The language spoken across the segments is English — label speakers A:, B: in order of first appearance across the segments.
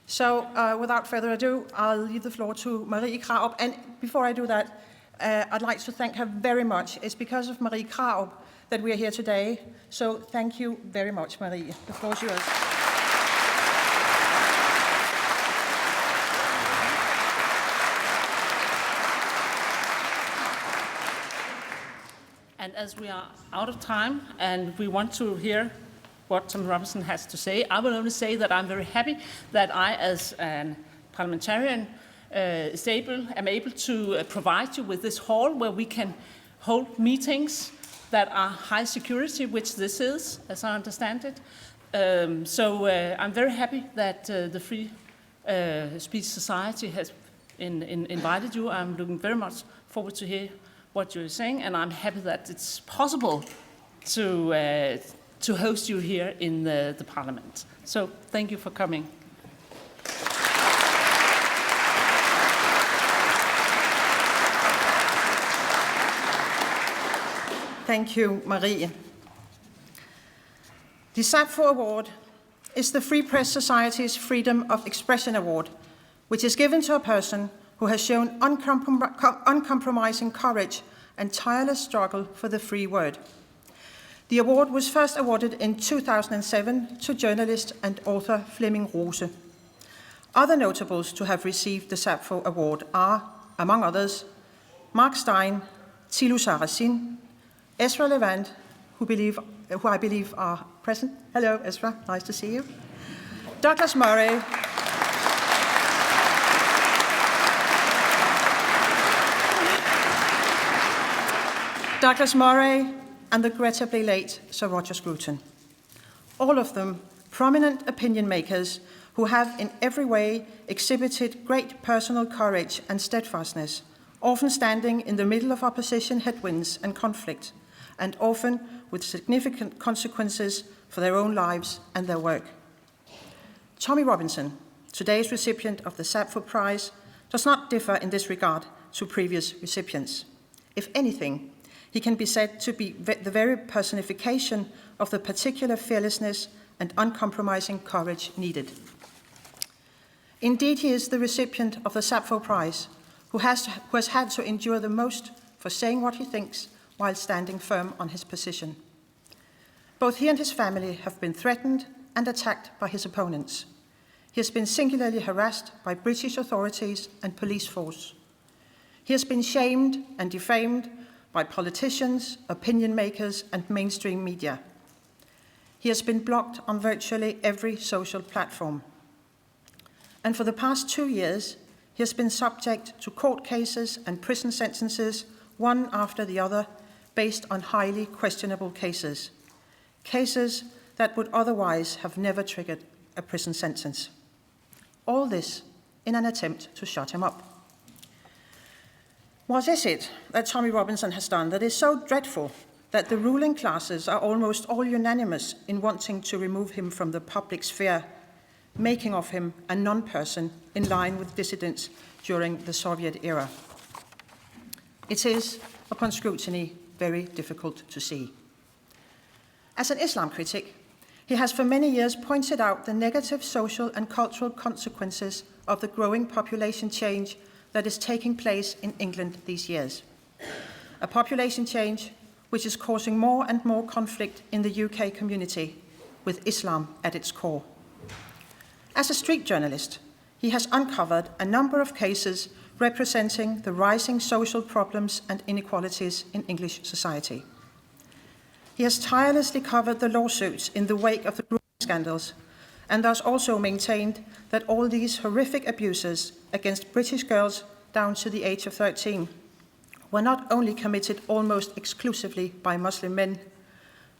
A: So without further ado, I'll leave the floor to Marie Krarup. And before I do that, I'd like to thank her very much. It's because of Marie Krarup that we are here today. So thank you very much, Marie. The floor is yours.
B: And as we are out of time and we want to hear what Tommy Robinson has to say, I will only say that I'm very happy that I, as a parliamentarian, am able to provide you with this hall where we can hold meetings that are high security, which this is, as I understand it. So I'm very happy that the Free Speech Society has invited you. I'm looking very much forward to hear what you're saying, and I'm happy that it's possible to host you here in the Parliament. So thank you for coming.
A: Thank you, Marie. The Sappho Award is the Free Press Society's Freedom of Expression Award, which is given to a person who has shown uncompromising courage and tireless struggle for the free word. The award was first awarded in 2007 to journalist and author Flemming Rose. Other notables to have received the Sappho Award are, among others, Mark Stein, Thilo Sarrazin, Ezra Levant, who I believe are present. Hello, Ezra, nice to see you. Douglas Murray, and the regrettably late Sir Roger Scruton. All of them prominent opinion makers who have in every way exhibited great personal courage and steadfastness, often standing in the middle of opposition headwinds and conflict, and often with significant consequences for their own lives and their work. Tommy Robinson, today's recipient of the Sappho-pris, does not differ in this regard to previous recipients. If anything, he can be said to be the very personification of the particular fearlessness and uncompromising courage needed. Indeed, he is the recipient of the Sappho-pris who has had to endure the most for saying what he thinks while standing firm on his position. Both he and his family have been threatened and attacked by his opponents. He has been singularly harassed by British authorities and police force. He has been shamed and defamed by politicians, opinion makers, and mainstream media. He has been blocked on virtually every social platform. And for the past 2 years, he has been subject to court cases and prison sentences, one after the other, based on highly questionable cases. Cases that would otherwise have never triggered a prison sentence. All this in an attempt to shut him up. What is it that Tommy Robinson has done that is so dreadful that the ruling classes are almost all unanimous in wanting to remove him from the public sphere, making of him a non-person in line with dissidents during the Soviet era? It is, upon scrutiny, very difficult to see. As an Islam critic, he has for many years pointed out the negative social and cultural consequences of the growing population change that is taking place in England these years. A population change which is causing more and more conflict in the UK community, with Islam at its core. As a street journalist, he has uncovered a number of cases representing the rising social problems and inequalities in English society. He has tirelessly covered the lawsuits in the wake of the grooming scandals, and thus also maintained that all these horrific abuses against British girls down to the age of 13 were not only committed almost exclusively by Muslim men,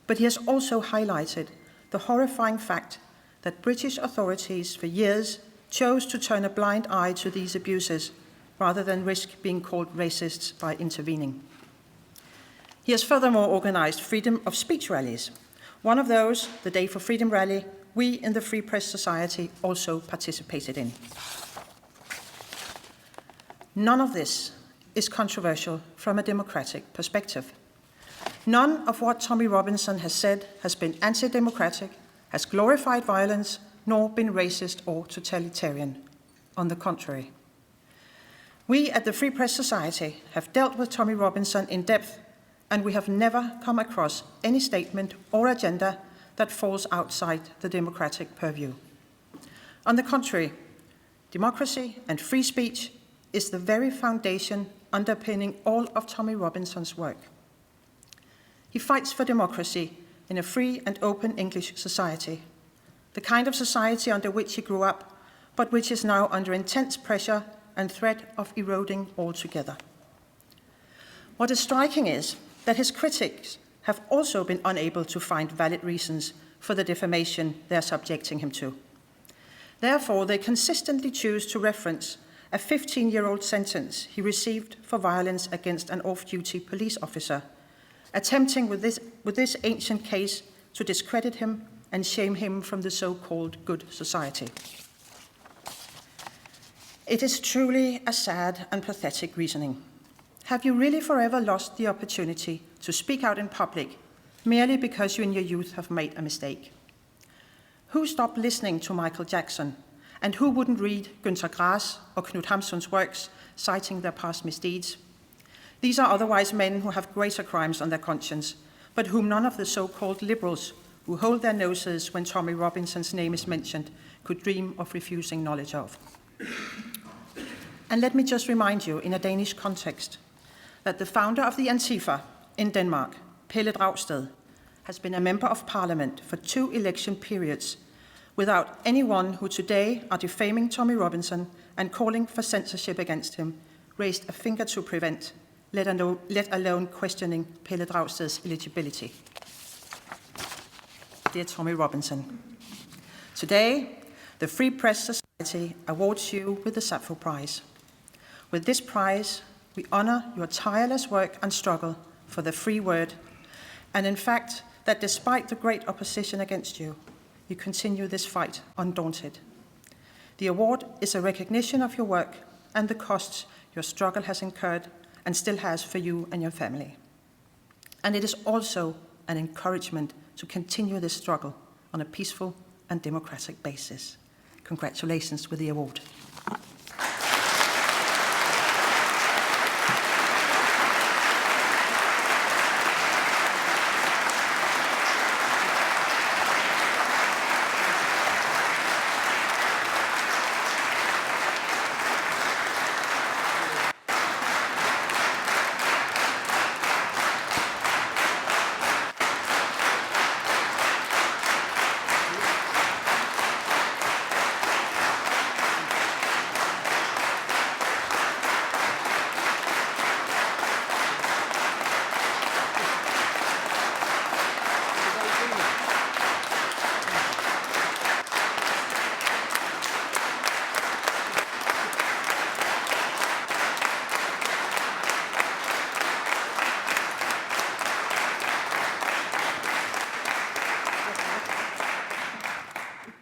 A: but he has also highlighted the horrifying fact that British authorities for years chose to turn a blind eye to these abuses rather than risk being called racists by intervening. He has furthermore organized freedom of speech rallies. One of those, the Day for Freedom rally, we in the Free Press Society also participated in. None of this is controversial from a democratic perspective. None of what Tommy Robinson has said has been anti-democratic, has glorified violence, nor been racist or totalitarian. On the contrary. We at the Free Press Society have dealt with Tommy Robinson in depth, and we have never come across any statement or agenda that falls outside the democratic purview. On the contrary, democracy and free speech is the very foundation underpinning all of Tommy Robinson's work. He fights for democracy in a free and open English society, the kind of society under which he grew up, but which is now under intense pressure and threat of eroding altogether. What is striking is that his critics have also been unable to find valid reasons for the defamation they are subjecting him to. Therefore, they consistently choose to reference a 15-year-old sentence he received for violence against an off-duty police officer, attempting with this ancient case to discredit him and shame him from the so-called good society. It is truly a sad and pathetic reasoning. Have you really forever lost the opportunity to speak out in public merely because you in your youth have made a mistake? Who stopped listening to Michael Jackson, and who wouldn't read Günter Grass or Knut Hamsun's works citing their past misdeeds? These are otherwise men who have greater crimes on their conscience, but whom none of the so-called liberals who hold their noses when Tommy Robinson's name is mentioned could dream of refusing knowledge of. And let me just remind you, in a Danish context, that the founder of the Antifa in Denmark, Pihl, has been a member of parliament for 2 election periods without anyone who today are defaming Tommy Robinson and calling for censorship against him raised a finger to prevent, let alone questioning Pihl's eligibility. Dear Tommy Robinson, today the Free Press Society awards you with the Sappho-pris. With this prize, we honor your tireless work and struggle for the free word, and in fact, that despite the great opposition against you, you continue this fight undaunted. The award is a recognition of your work and the costs your struggle has incurred and still has for you and your family. And it is also an encouragement to continue this struggle on a peaceful and democratic basis. Congratulations with the award.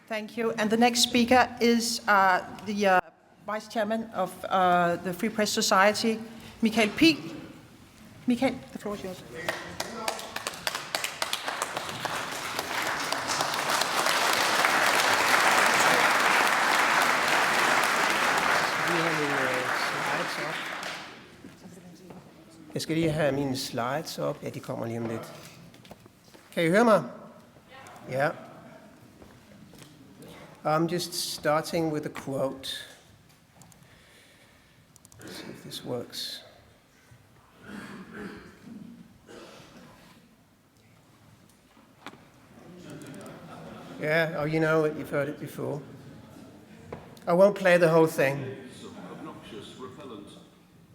A: Thank you. And the next speaker is the Vice Chairman of the Free Press Society, Michael Pihls. Michael, the floor is yours.
C: Jeg skal lige have mine slides op. Ja, de kommer lige om lidt. Kan I høre mig? Ja. I'm just starting with a quote. Let's see if this works. Yeah, oh, you know it, you've heard it before. I won't play the whole thing.
D: Obnoxious, repellent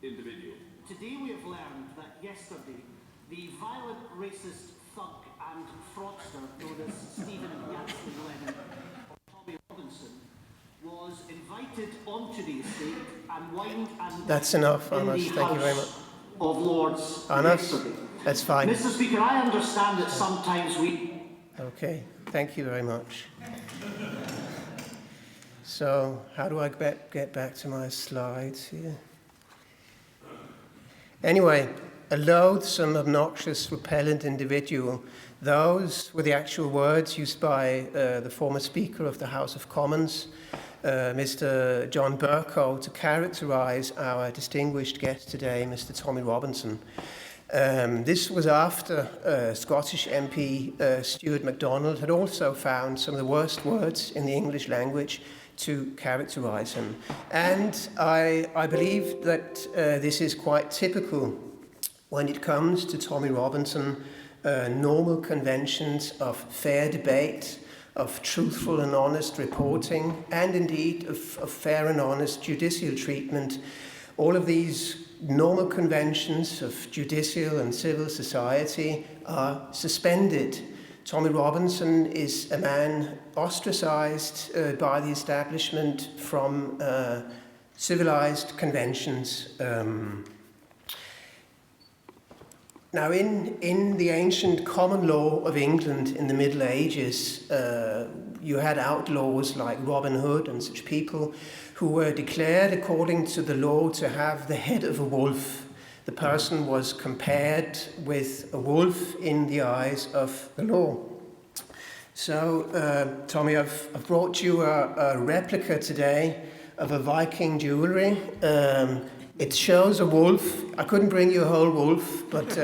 D: individual. Today we have learned that yesterday, the violent racist thug and fraudster known as Stephen Lennon, Tommy Robinson, was invited onto the estate and wined and
C: That's enough, Anders. Thank you very much.
D: Of Lords
C: Anders,
D: yesterday.
C: that's fine.
D: Mr. Speaker, I understand that sometimes we...
C: Okay, thank you very much. So, how do I get back to my slides here? Anyway, a loathsome, obnoxious, repellent individual. Those were the actual words used by the former Speaker of the House of Commons, Mr. John Bercow, to characterize our distinguished guest today, Mr. Tommy Robinson. This was after Scottish MP Stuart MacDonald had also found some of the worst words in the English language to characterize him. And I believe that this is quite typical when it comes to Tommy Robinson, normal conventions of fair debate, of truthful and honest reporting, and indeed of fair and honest judicial treatment. All of these normal conventions of judicial and civil society are suspended. Tommy Robinson is a man ostracized by the establishment from civilized conventions. Now, in the ancient common law of England in the Middle Ages, you had outlaws like Robin Hood and such people who were declared, according to the law, to have the head of a wolf. The person was compared with a wolf in the eyes of the law. So, Tommy, I've brought you a replica today of a Viking jewelry. It shows a wolf. I couldn't bring you a whole wolf, but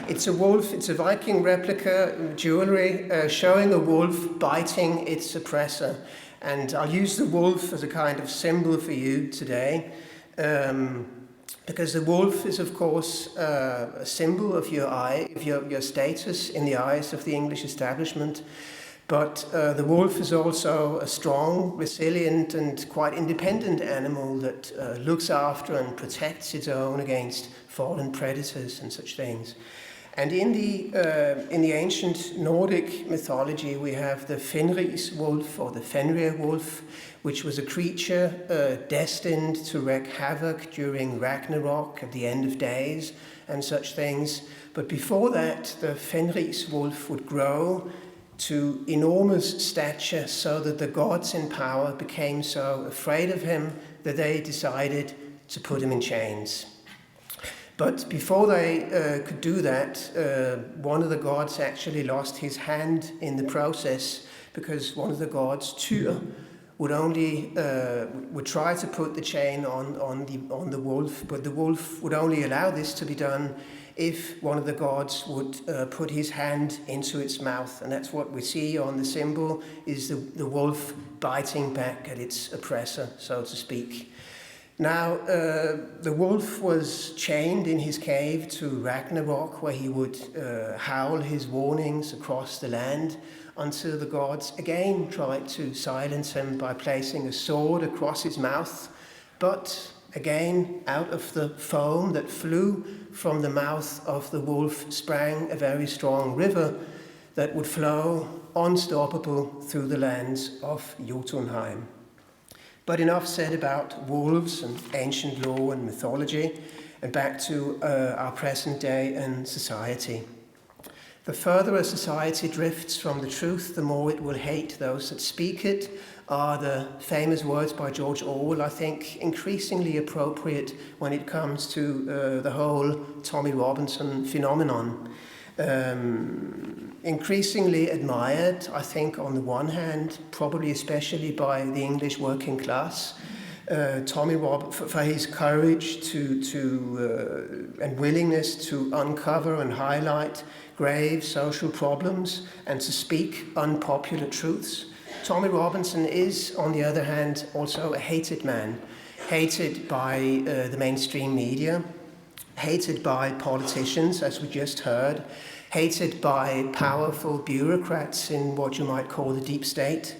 C: it's a wolf. It's a Viking replica jewelry showing a wolf biting its oppressor. And I'll use the wolf as a kind of symbol for you today, because the wolf is, of course, a symbol of your status in the eyes of the English establishment. But the wolf is also a strong, resilient, and quite independent animal that looks after and protects its own against fallen predators and such things. And in the ancient Nordic mythology, we have the Fenris wolf, or the Fenway Wolf, which was a creature destined to wreak havoc during Ragnarok at the end of days and such things. But before that, the Fenris wolf would grow to enormous stature, so that the gods in power became so afraid of him that they decided to put him in chains. But before they could do that, one of the gods actually lost his hand in the process, because one of the gods, Tyr, would try to put the chain on the wolf, but the wolf would only allow this to be done if one of the gods would put his hand into its mouth. And that's what we see on the symbol, is the wolf biting back at its oppressor, so to speak. Now, the wolf was chained in his cave to Ragnarok, where he would howl his warnings across the land until the gods again tried to silence him by placing a sword across his mouth. But again, out of the foam that flew from the mouth of the wolf sprang a very strong river that would flow unstoppable through the lands of Jotunheim. But enough said about wolves and ancient law and mythology, and back to our present day and society. The further a society drifts from the truth, the more it will hate those that speak it, are the famous words by George Orwell, I think, increasingly appropriate when it comes to the whole Tommy Robinson phenomenon. Increasingly admired, I think, on the one hand, probably especially by the English working class, Tommy for his courage and willingness to uncover and highlight grave social problems and to speak unpopular truths. Tommy Robinson is, on the other hand, also a hated man, hated by the mainstream media, hated by politicians, as we just heard, hated by powerful bureaucrats in what you might call the deep state,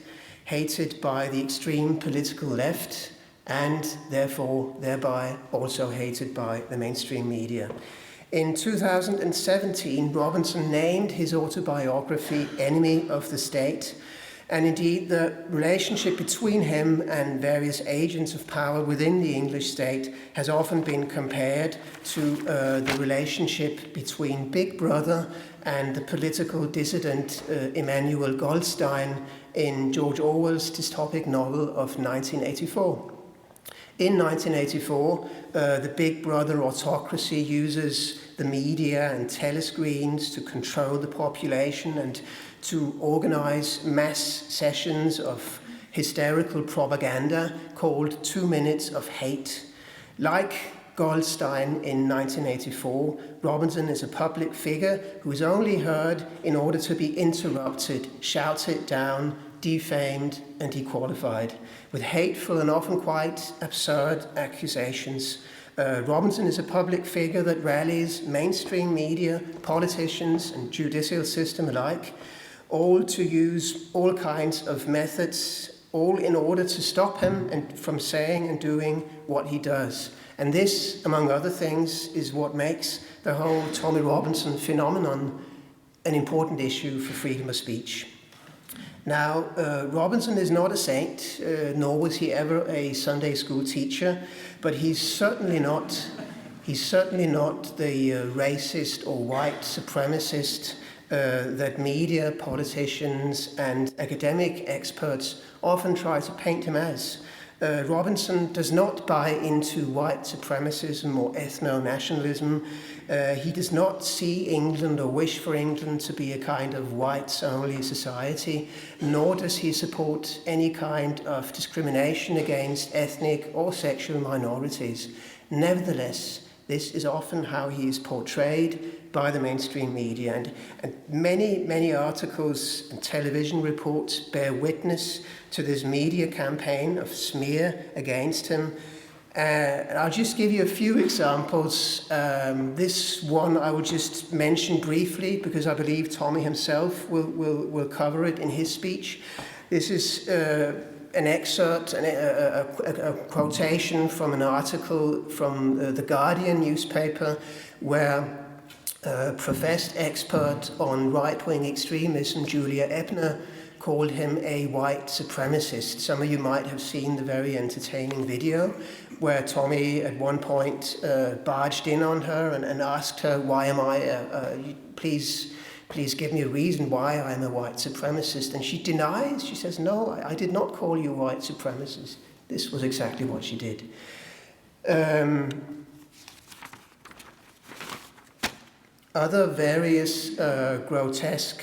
C: hated by the extreme political left, and therefore, thereby, also hated by the mainstream media. In 2017, Robinson named his autobiography Enemy of the State, and indeed the relationship between him and various agents of power within the English state has often been compared to the relationship between Big Brother and the political dissident Emmanuel Goldstein in George Orwell's dystopic novel of 1984. In 1984, the Big Brother autocracy uses the media and telescreens to control the population and to organize mass sessions of hysterical propaganda called 2 Minutes of Hate. Like Goldstein in 1984, Robinson is a public figure who is only heard in order to be interrupted, shouted down, defamed and dequalified, with hateful and often quite absurd accusations. Robinson is a public figure that rallies mainstream media, politicians and judicial system alike, all to use all kinds of methods, all in order to stop him from saying and doing what he does. And this, among other things, is what makes the whole Tommy Robinson phenomenon an important issue for freedom of speech. Now, Robinson is not a saint, nor was he ever a Sunday school teacher, but he's certainly not the racist or white supremacist that media, politicians, and academic experts often try to paint him as. Robinson does not buy into white supremacism or ethno-nationalism. He does not see England or wish for England to be a kind of whites-only society, nor does he support any kind of discrimination against ethnic or sexual minorities. Nevertheless, this is often how he is portrayed by the mainstream media, and many articles and television reports bear witness to this media campaign of smear against him. And I'll just give you a few examples. This one I will just mention briefly because I believe Tommy himself will cover it in his speech. This is an excerpt, a quotation from an article from the Guardian newspaper where professed expert on right-wing extremism, Julia Ebner, called him a white supremacist. Some of you might have seen the very entertaining video where Tommy at one point barged in on her and asked her, why am I, please give me a reason why I'm a white supremacist. And she denies, she says, no, I did not call you a white supremacist. This was exactly what she did. Other various grotesque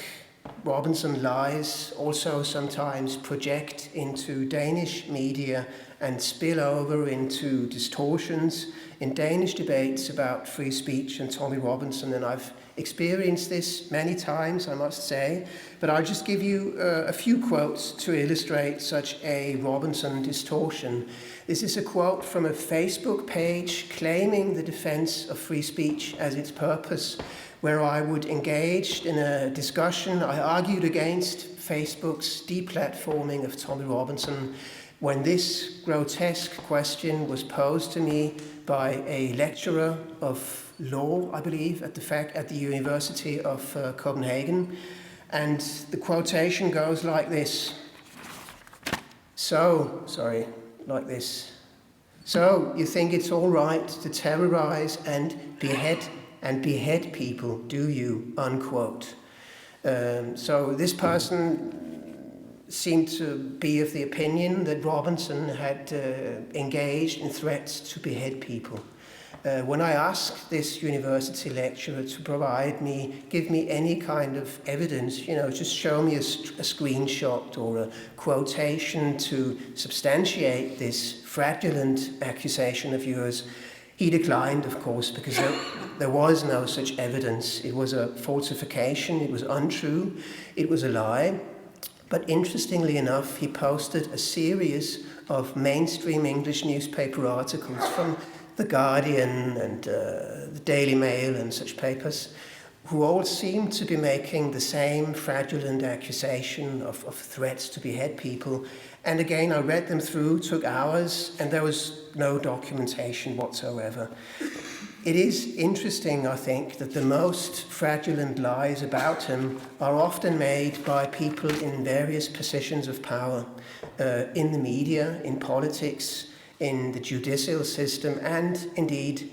C: Robinson lies also sometimes project into Danish media and spill over into distortions in Danish debates about free speech and Tommy Robinson, and I've experienced this many times, I must say, but I'll just give you a few quotes to illustrate such a Robinson distortion. This is a quote from a Facebook page claiming the defense of free speech as its purpose, where I would engage in a discussion. I argued against Facebook's deplatforming of Tommy Robinson when this grotesque question was posed to me by a lecturer of law, I believe, at the University of Copenhagen. And the quotation goes like this. So you think it's all right to terrorize and behead people, do you? Unquote. So this person seemed to be of the opinion that Robinson had engaged in threats to behead people. When I asked this university lecturer to give me any kind of evidence, just show me a screenshot or a quotation to substantiate this fraudulent accusation of yours, he declined, of course, because there was no such evidence. It was a falsification, it was untrue, it was a lie. But interestingly enough, he posted a series of mainstream English newspaper articles from The Guardian and the Daily Mail and such papers, who all seemed to be making the same fraudulent accusation of threats to behead people. And again, I read them through, took hours, and there was no documentation whatsoever. It is interesting, I think, that the most fraudulent lies about him are often made by people in various positions of power, in the media, in politics, in the judicial system, and indeed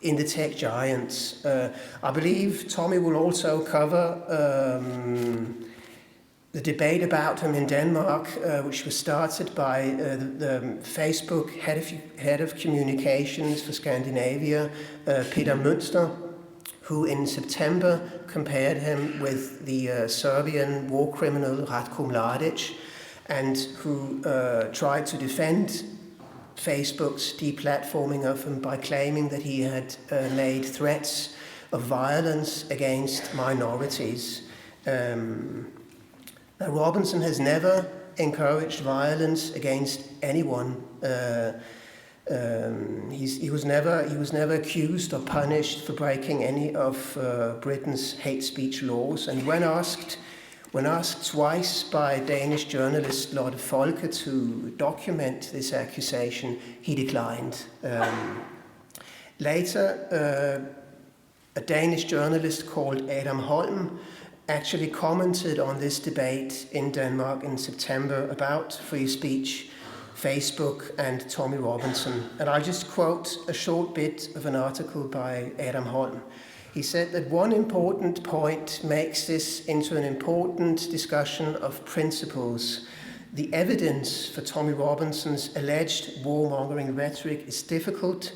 C: in the tech giants. I believe Tommy will also cover the debate about him in Denmark, which was started by the Facebook head of communications for Scandinavia, Peter Münster, who in September compared him with the Serbian war criminal Ratko Mladic, and who tried to defend Facebook's deplatforming of him by claiming that he had made threats of violence against minorities. Now, Robinson has never encouraged violence against anyone. He was never accused or punished for breaking any of Britain's hate speech laws. And when asked twice by Danish journalist Lørdag Folke to document this accusation, he declined. Later, a Danish journalist called Adam Holm actually commented on this debate in Denmark in September about free speech, Facebook, and Tommy Robinson. And I'll just quote a short bit of an article by Adam Holm. He said that one important point makes this into an important discussion of principles. The evidence for Tommy Robinson's alleged warmongering rhetoric is difficult,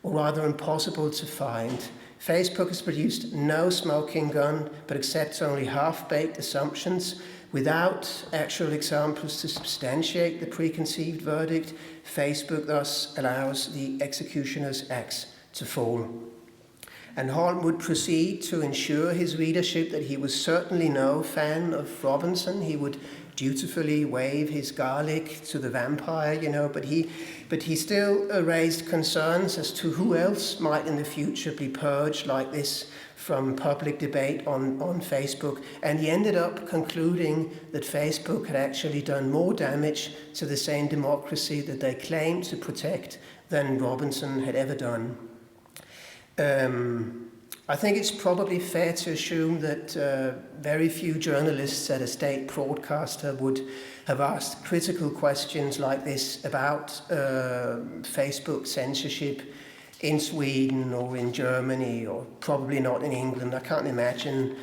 C: or rather impossible to find. Facebook has produced no smoking gun, but accepts only half-baked assumptions without actual examples to substantiate the preconceived verdict. Facebook thus allows the executioner's axe to fall. And Holm would proceed to ensure his readership that he was certainly no fan of Robinson. He would dutifully wave his garlic to the vampire, but he still raised concerns as to who else might in the future be purged like this from public debate on Facebook. And he ended up concluding that Facebook had actually done more damage to the same democracy that they claimed to protect than Robinson had ever done. I think it's probably fair to assume that very few journalists at a state broadcaster would have asked critical questions like this about Facebook censorship in Sweden or in Germany, or probably not in England. I can't imagine.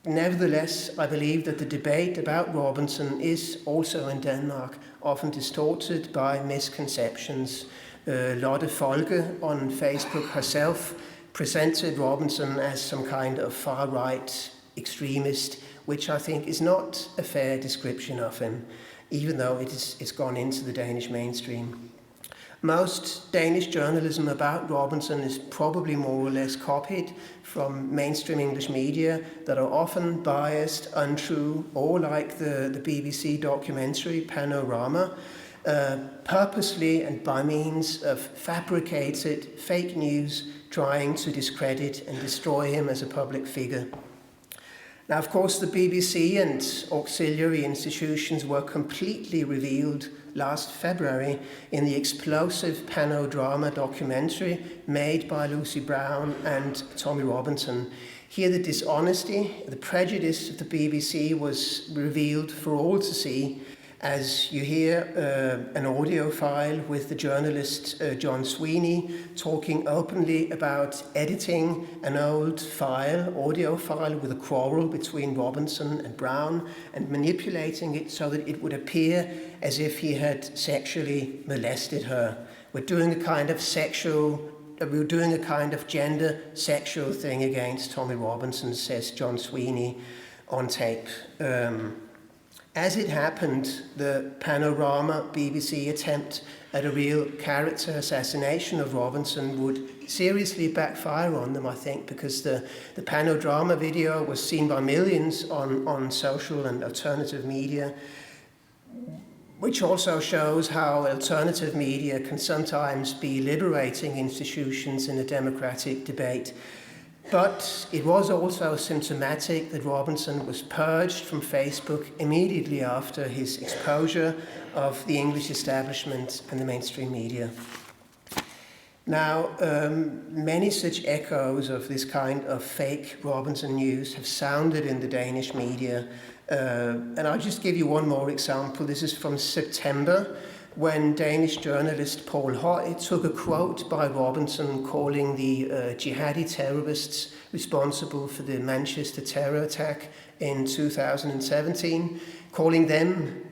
C: Nevertheless, I believe that the debate about Robinson is also in Denmark often distorted by misconceptions. Lørdag Folke on Facebook herself presented Robinson as some kind of far-right extremist, which I think is not a fair description of him, even though it's gone into the Danish mainstream. Most Danish journalism about Robinson is probably more or less copied from mainstream English media that are often biased, untrue, or like the BBC documentary Panorama, purposely and by means of fabricated fake news trying to discredit and destroy him as a public figure. Now, of course, the BBC and auxiliary institutions were completely revealed last February in the explosive panodrama documentary made by Lucy Brown and Tommy Robinson. Here the dishonesty, the prejudice of the BBC was revealed for all to see, as you hear an audio file with the journalist John Sweeney talking openly about editing an old audio file with a quarrel between Robinson and Brown, and manipulating it so that it would appear as if he had sexually molested her. We're doing a kind of gender sexual thing against Tommy Robinson, says John Sweeney on tape. As it happened, the Panorama BBC attempt at a real character assassination of Robinson would seriously backfire on them, I think, because the Panodrama video was seen by millions on social and alternative media, which also shows how alternative media can sometimes be liberating institutions in a democratic debate. But it was also symptomatic that Robinson was purged from Facebook immediately after his exposure of the English establishment and the mainstream media. Now, many such echoes of this kind of fake Robinson news have sounded in the Danish media. And I'll just give you one more example. This is from September. when Danish journalist Paul Høj took a quote by Robinson calling the jihadi terrorists responsible for the Manchester terror attack in 2017, calling them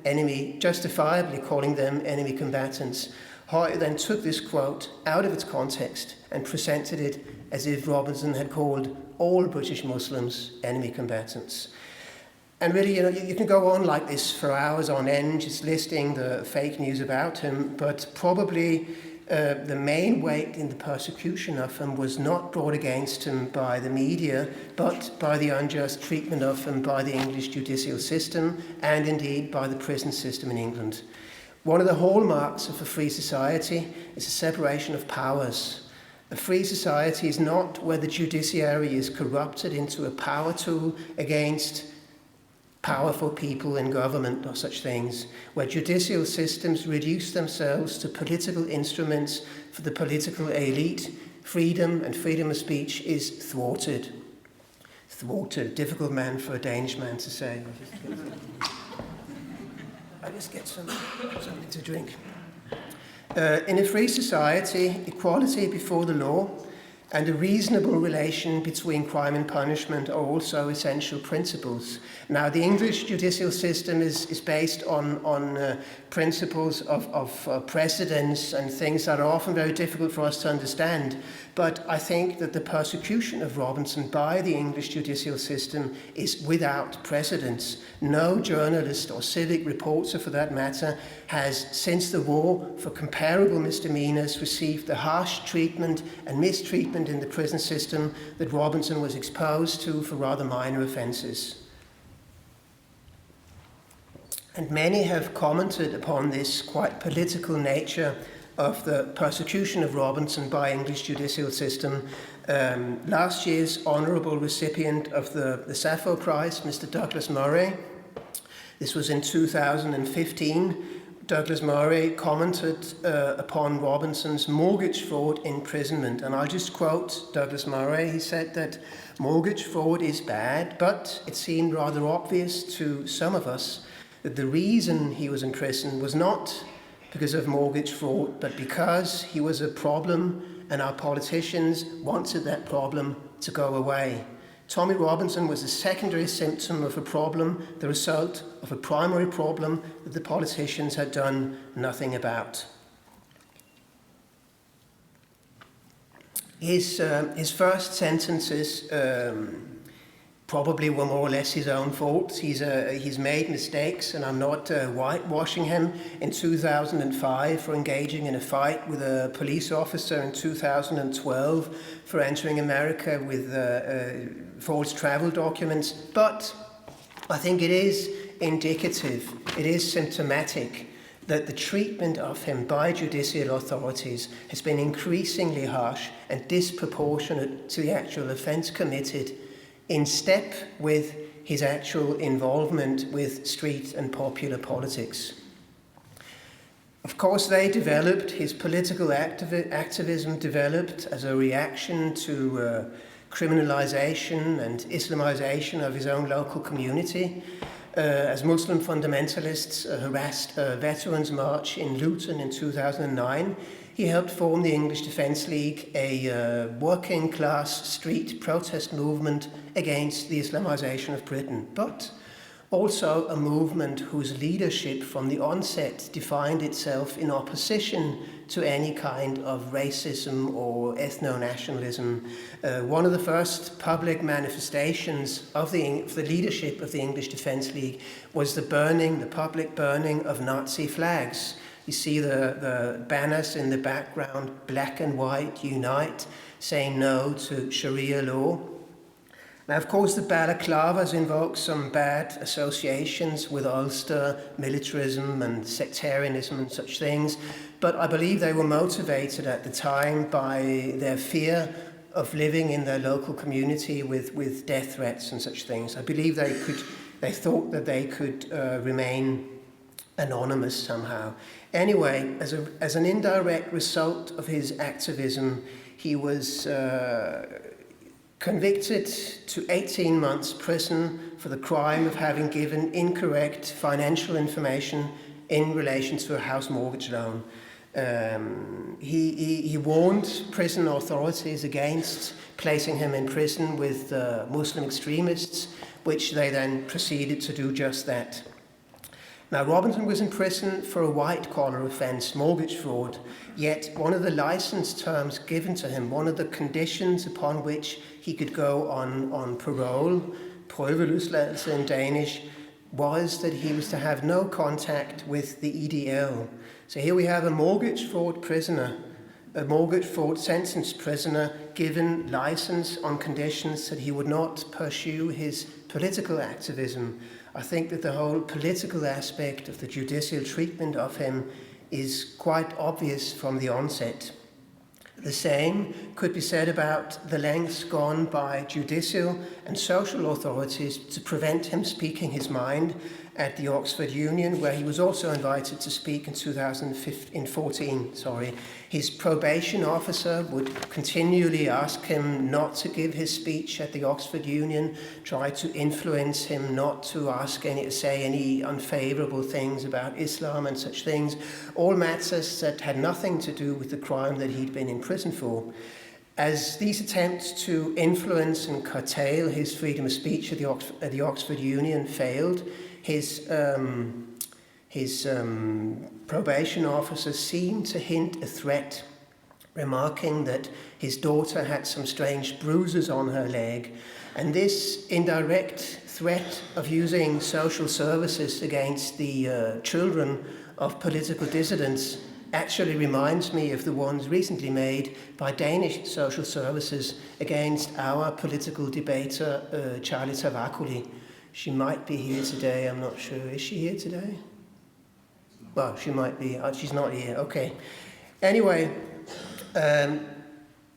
C: justifiably calling them enemy combatants. Høj then took this quote out of its context and presented it as if Robinson had called all British Muslims enemy combatants. And really, you can go on like this for hours on end, just listing the fake news about him, but probably the main weight in the persecution of him was not brought against him by the media, but by the unjust treatment of him by the English judicial system, and indeed by the prison system in England. One of the hallmarks of a free society is a separation of powers. A free society is not where the judiciary is corrupted into a power tool against powerful people in government or such things, where judicial systems reduce themselves to political instruments for the political elite. Freedom and freedom of speech is thwarted. Thwarted, difficult man for a Danish man to say. I just get something to drink. In a free society, equality before the law and a reasonable relation between crime and punishment are also essential principles. Now, the English judicial system is based on principles of precedence and things that are often very difficult for us to understand. But I think that the persecution of Robinson by the English judicial system is without precedence. No journalist or civic reporter, for that matter, has, since the war, for comparable misdemeanors, received the harsh treatment and mistreatment in the prison system that Robinson was exposed to for rather minor offences. And many have commented upon this quite political nature of the persecution of Robinson by English judicial system. Last year's honourable recipient of the Sappho-pris, Mr. Douglas Murray, this was in 2015, Douglas Murray commented upon Robinson's mortgage fraud imprisonment. And I'll just quote Douglas Murray. He said that mortgage fraud is bad, but it seemed rather obvious to some of us that the reason he was in prison was not because of mortgage fraud, but because he was a problem and our politicians wanted that problem to go away. Tommy Robinson was a secondary symptom of a problem, the result of a primary problem that the politicians had done nothing about. His first sentences probably were more or less his own fault. He's made mistakes, and I'm not whitewashing him. In 2005 for engaging in a fight with a police officer, in 2012 for entering America with false travel documents. But I think it is indicative, it is symptomatic that the treatment of him by judicial authorities has been increasingly harsh and disproportionate to the actual offence committed, in step with his actual involvement with street and popular politics. Of course, his political activism developed as a reaction to criminalisation and Islamisation of his own local community. As Muslim fundamentalists harassed a veterans' march in Luton in 2009, he helped form the English Defence League, a working-class street protest movement against the Islamisation of Britain, but also a movement whose leadership from the onset defined itself in opposition to any kind of racism or ethno-nationalism. One of the first public manifestations of the leadership of the English Defence League was the public burning of Nazi flags. You see the banners in the background, black and white, unite, saying no to Sharia law. Now, of course, the balaclavas invoke some bad associations with Ulster, militarism and sectarianism and such things, but I believe they were motivated at the time by their fear of living in their local community with death threats and such things. I believe they thought that they could remain anonymous somehow. Anyway, as an indirect result of his activism, he was convicted to 18 months prison for the crime of having given incorrect financial information in relation to a house mortgage loan. He warned prison authorities against placing him in prison with Muslim extremists, which they then proceeded to do just that. Now, Robinson was in prison for a white-collar offence, mortgage fraud, yet one of the licence terms given to him, one of the conditions upon which he could go on parole, prøveløsladelse in Danish, was that he was to have no contact with the EDL. So here we have a mortgage fraud prisoner, a mortgage fraud sentenced prisoner given licence on conditions that he would not pursue his political activism. I think that the whole political aspect of the judicial treatment of him is quite obvious from the onset. The same could be said about the lengths gone by judicial and social authorities to prevent him speaking his mind at the Oxford Union, where he was also invited to speak in 2014. His probation officer would continually ask him not to give his speech at the Oxford Union, try to influence him not to say any unfavourable things about Islam and such things, all matters that had nothing to do with the crime that he'd been in prison for. As these attempts to influence and curtail his freedom of speech at the Oxford Union failed, his probation officer seemed to hint a threat, remarking that his daughter had some strange bruises on her leg, and this indirect threat of using social services against the children of political dissidents actually reminds me of the ones recently made by Danish social services against our political debater, Charlie Tavakuli. She might be here today, I'm not sure. Is she here today? Well, she might be. She's not here, okay. Anyway,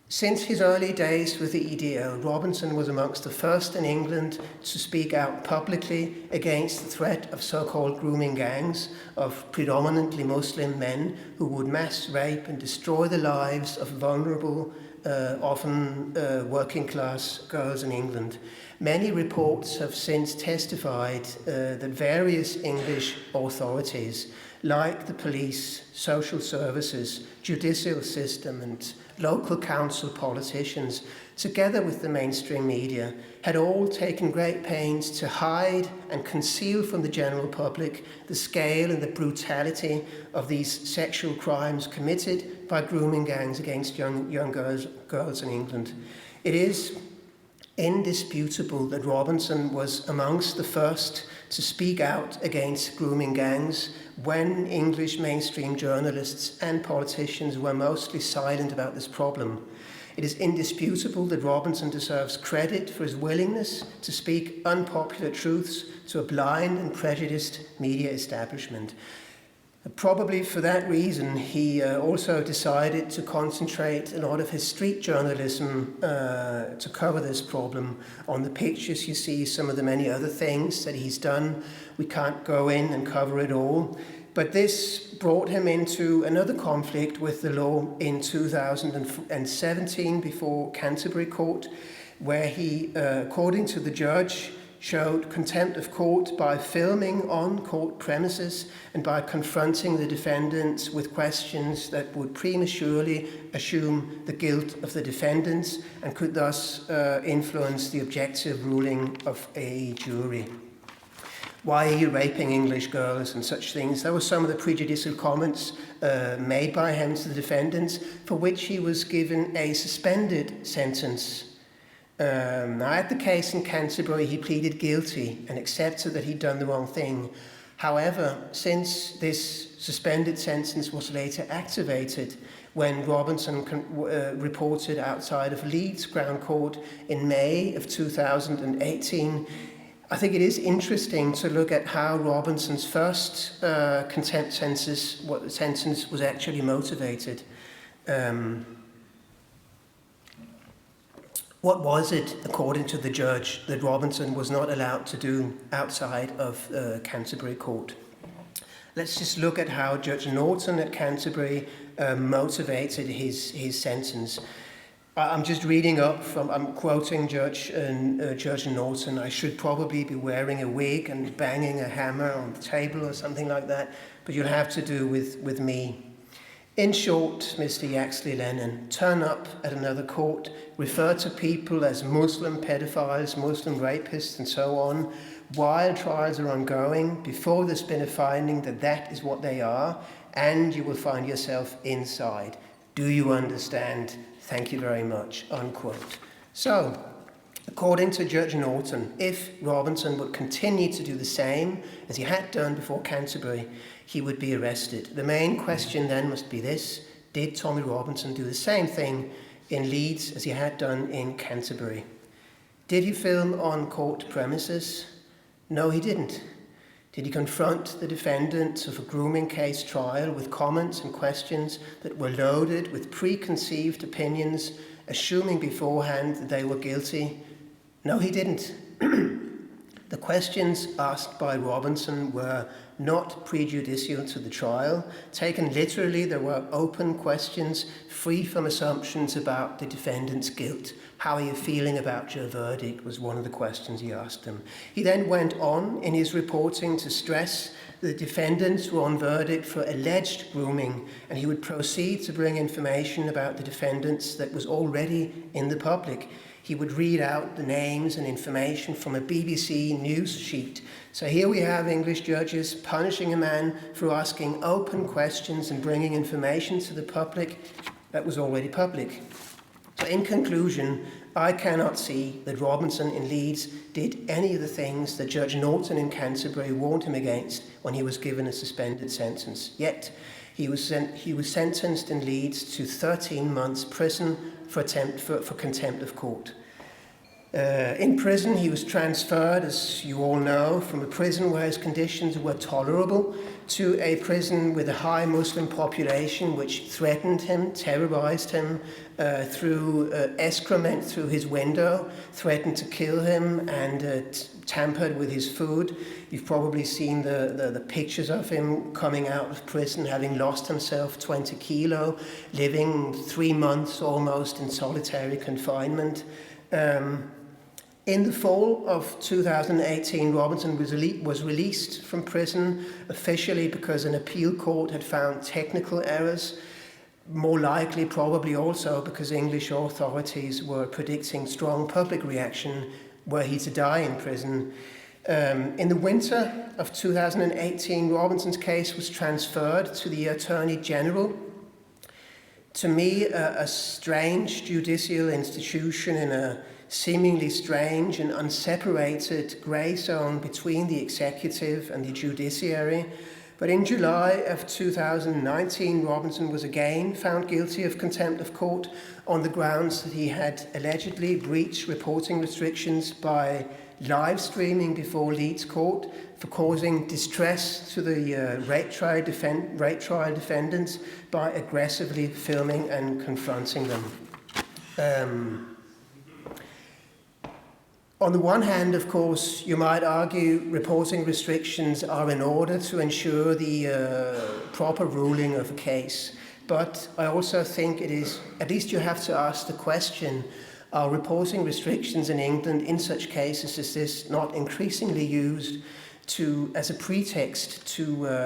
C: since his early days with the EDL, Robinson was amongst the first in England to speak out publicly against the threat of so-called grooming gangs of predominantly Muslim men who would mass rape and destroy the lives of vulnerable, often working-class girls in England. Many reports have since testified that various English authorities, like the police, social services, judicial system and local council politicians, together with the mainstream media, had all taken great pains to hide and conceal from the general public the scale and the brutality of these sexual crimes committed by grooming gangs against young girls in England. It is indisputable that Robinson was amongst the first to speak out against grooming gangs when English mainstream journalists and politicians were mostly silent about this problem. It is indisputable that Robinson deserves credit for his willingness to speak unpopular truths to a blind and prejudiced media establishment. Probably for that reason, he also decided to concentrate a lot of his street journalism to cover this problem. On the pictures you see some of the many other things that he's done. We can't go in and cover it all. But this brought him into another conflict with the law in 2017 before Canterbury Court, where he, according to the judge, showed contempt of court by filming on court premises and by confronting the defendants with questions that would prematurely assume the guilt of the defendants and could thus influence the objective ruling of a jury. Why are you raping English girls and such things? That were some of the prejudicial comments made by him to the defendants, for which he was given a suspended sentence. Now, at the case in Canterbury, he pleaded guilty and accepted that he'd done the wrong thing. However, since this suspended sentence was later activated when Robinson reported outside of Leeds Crown Court in May of 2018, I think it is interesting to look at how Robinson's first contempt sentence was actually motivated. What was it, according to the judge, that Robinson was not allowed to do outside of Canterbury Court? Let's just look at how Judge Norton at Canterbury motivated his sentence. I'm just reading up from, I'm quoting Judge Norton. I should probably be wearing a wig and banging a hammer on the table or something like that, but you'll have to do with me. In short, Mr. Yaxley Lennon, turn up at another court, refer to people as Muslim pedophiles, Muslim rapists, and so on, while trials are ongoing, before there's been a finding that that is what they are, and you will find yourself inside. Do you understand? Thank you very much, unquote. So, according to Judge Norton, if Robinson would continue to do the same as he had done before Canterbury, he would be arrested. The main question then must be this: did Tommy Robinson do the same thing in Leeds as he had done in Canterbury? Did he film on court premises? No, he didn't. Did he confront the defendants of a grooming case trial with comments and questions that were loaded with preconceived opinions, assuming beforehand that they were guilty? No, he didn't. The questions asked by Robinson were not prejudicial to the trial. Taken literally, there were open questions, free from assumptions about the defendant's guilt. How are you feeling about your verdict was one of the questions he asked them. He then went on in his reporting to stress the defendants were on verdict for alleged grooming, and he would proceed to bring information about the defendants that was already in the public. He would read out the names and information from a BBC news sheet. So here we have English judges punishing a man for asking open questions and bringing information to the public that was already public. So in conclusion, I cannot see that Robinson in Leeds did any of the things that Judge Norton in Canterbury warned him against when he was given a suspended sentence. Yet he was sentenced in Leeds to 13 months prison for contempt of court. In prison, he was transferred, as you all know, from a prison where his conditions were tolerable to a prison with a high Muslim population which threatened him, terrorized him, threw excrement through his window, threatened to kill him, and tampered with his food. You've probably seen the pictures of him coming out of prison, having lost himself 20 kilo, living 3 months almost in solitary confinement. In the fall of 2018, Robinson was released from prison officially because an appeal court had found technical errors, more likely probably also because English authorities were predicting strong public reaction were he to die in prison. In the winter of 2018, Robinson's case was transferred to the Attorney General. To me, a strange judicial institution in a seemingly strange and unseparated grey zone between the executive and the judiciary. But in July of 2019, Robinson was again found guilty of contempt of court on the grounds that he had allegedly breached reporting restrictions by live streaming before Leeds Court for causing distress to the rape trial defendants by aggressively filming and confronting them. On the one hand, of course, you might argue reporting restrictions are in order to ensure the proper ruling of a case. But I also think it is, at least you have to ask the question, are reporting restrictions in England in such cases as this not increasingly used as a pretext to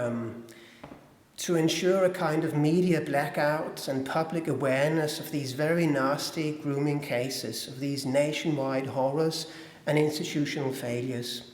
C: ensure a kind of media blackout and public awareness of these very nasty grooming cases, of these nationwide horrors and institutional failures?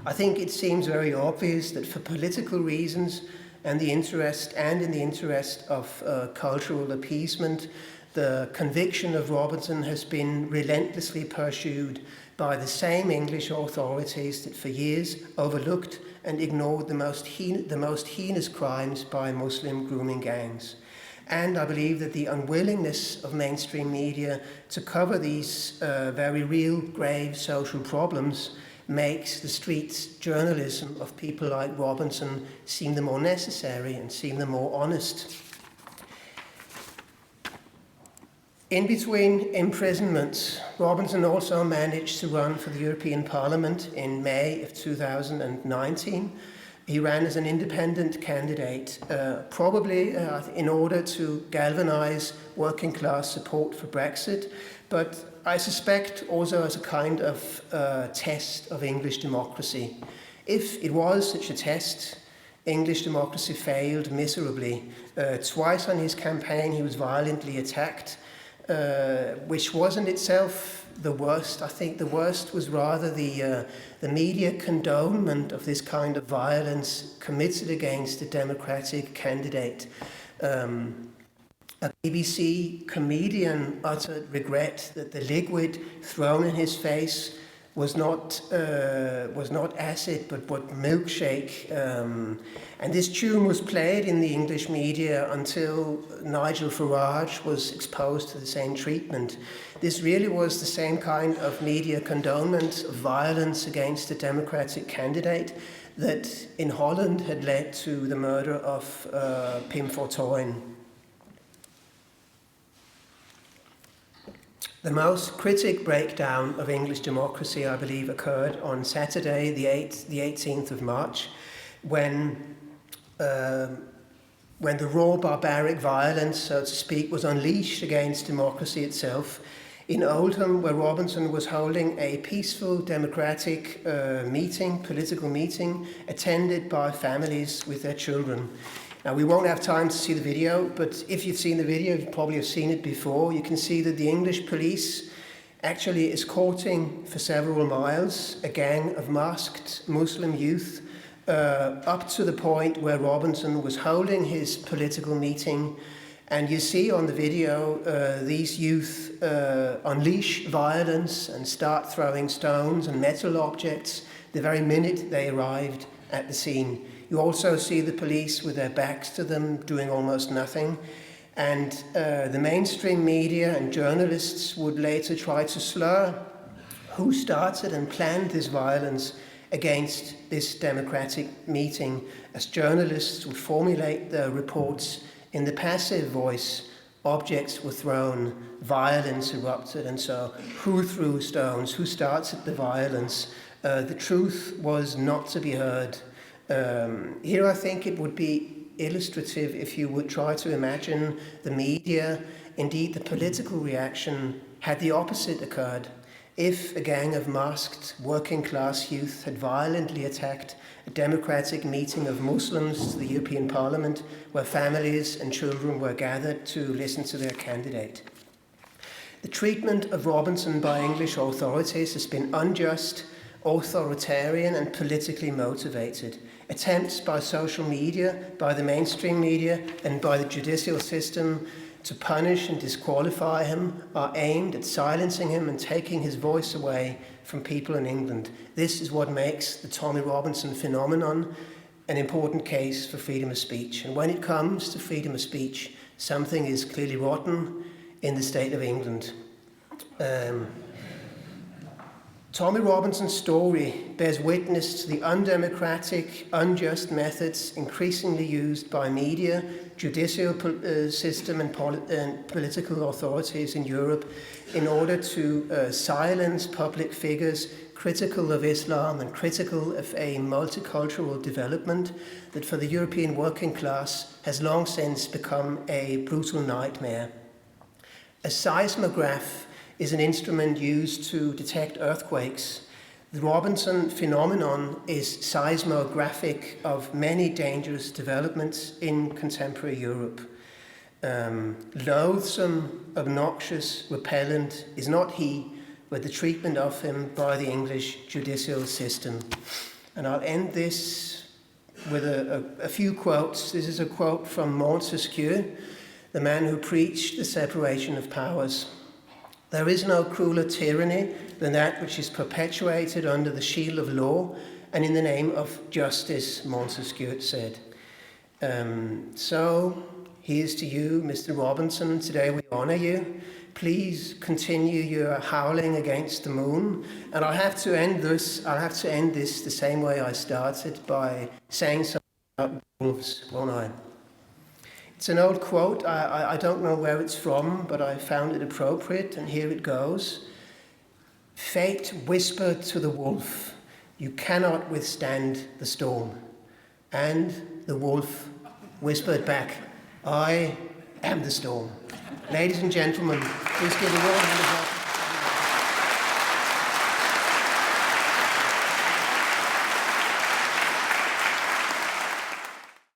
C: I think it seems very obvious that for political reasons and in the interest of cultural appeasement, the conviction of Robinson has been relentlessly pursued by the same English authorities that for years overlooked and ignored the most heinous crimes by Muslim grooming gangs. And I believe that the unwillingness of mainstream media to cover these very real, grave social problems makes the street journalism of people like Robinson seem the more necessary and seem the more honest. In between imprisonments, Robinson also managed to run for the European Parliament in May of 2019. He ran as an independent candidate, probably in order to galvanize working class support for Brexit, but I suspect also as a kind of test of English democracy. If it was such a test, English democracy failed miserably. Twice on his campaign he was violently attacked, which wasn't itself the worst. I think the worst was rather the media condonement of this kind of violence committed against a democratic candidate. A BBC comedian uttered regret that the liquid thrown in his face was not acid but milkshake. And this tune was played in the English media until Nigel Farage was exposed to the same treatment. This really was the same kind of media condonement of violence against a democratic candidate that in Holland had led to the murder of Pim Fortuyn. The most critic breakdown of English democracy, I believe, occurred on Saturday, the 18th of March, when the raw barbaric violence, so to speak, was unleashed against democracy itself in Oldham, where Robinson was holding a peaceful democratic political meeting, attended by families with their children. Now, we won't have time to see the video, but if you've seen the video, you probably have seen it before. You can see that the English police actually escorting for several miles a gang of masked Muslim youth up to the point where Robinson was holding his political meeting. And you see on the video these youth unleash violence and start throwing stones and metal objects the very minute they arrived at the scene. You also see the police with their backs to them doing almost nothing. And the mainstream media and journalists would later try to slur who started and planned this violence against this democratic meeting, as journalists would formulate their reports in the passive voice. Objects were thrown, violence erupted, and so who threw stones, who started the violence? The truth was not to be heard. Here I think it would be illustrative if you would try to imagine the media, indeed the political reaction, had the opposite occurred. If a gang of masked working class youth had violently attacked a democratic meeting of Muslims to the European Parliament where families and children were gathered to listen to their candidate. The treatment of Robinson by English authorities has been unjust, authoritarian and politically motivated. Attempts by social media, by the mainstream media and by the judicial system to punish and disqualify him are aimed at silencing him and taking his voice away from people in England. This is what makes the Tommy Robinson phenomenon an important case for freedom of speech. And when it comes to freedom of speech, something is clearly rotten in the state of England. Tommy Robinson's story bears witness to the undemocratic, unjust methods increasingly used by media, judicial system and political authorities in Europe in order to silence public figures critical of Islam and critical of a multicultural development that for the European working class has long since become a brutal nightmare. A seismograph is an instrument used to detect earthquakes. The Robinson phenomenon is seismographic of many dangerous developments in contemporary Europe. Loathsome, obnoxious, repellent is not he, but the treatment of him by the English judicial system. And I'll end this with a few quotes. This is a quote from Montesquieu, the man who preached the separation of powers. There is no crueler tyranny than that which is perpetuated under the shield of law and in the name of justice, Montesquieu said. So here's to you, Mr. Robinson. Today we honour you. Please continue your howling against the moon. And I'll have to end this the same way I started, by saying something about wolves, won't I? It's an old quote. I don't know where it's from, but I found it appropriate, and here it goes. Fate whispered to the wolf, you cannot withstand the storm. And the wolf whispered back, I am the storm. Ladies and gentlemen, please give a warm hand of welcome.